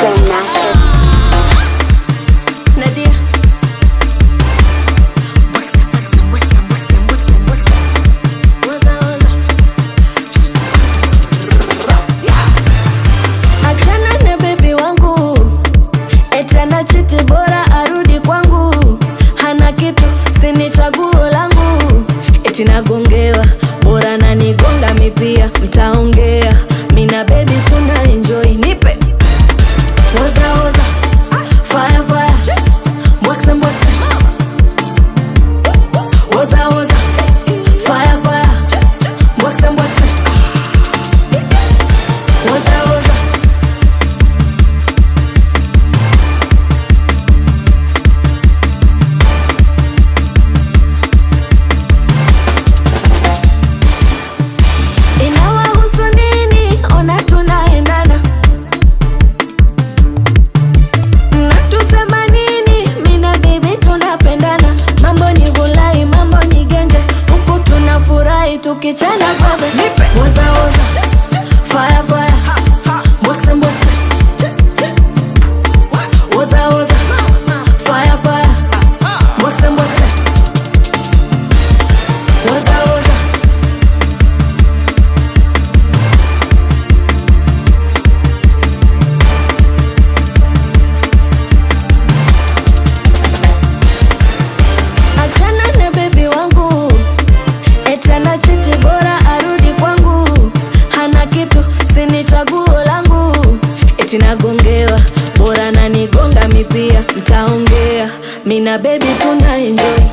Grandmaster. Nadia. Achana na baby wangu, etana chiti bora arudi kwangu. Hana kitu sini chaguo langu, eti nagongewa bora na nigonga mipia. Mtaongea mina baby tuna enjoy. Nipe woza woza, fire fire, mbwekse mbwekse. Woza woza, fire fire, mbwekse mbwekse. Woza woza. Inawahusu nini? Ona tunaendana. Mnatusema nini? Mina baby tunapendana. Mambo ni vulai, mambo ni genje, huku tunafurahi tukichana babe. Nipe woza woza, fire fire, mbwekse mbwekse. Woza woza, fire fire, mbwekse mbwekse. Woza woza. Achana na baby wangu, etana chiti bora arudi kwangu. Hana kitu sini chaguo langu, eti nagongewa bora na nigonga mipia. Mtaongea mina baby tuna enjoy.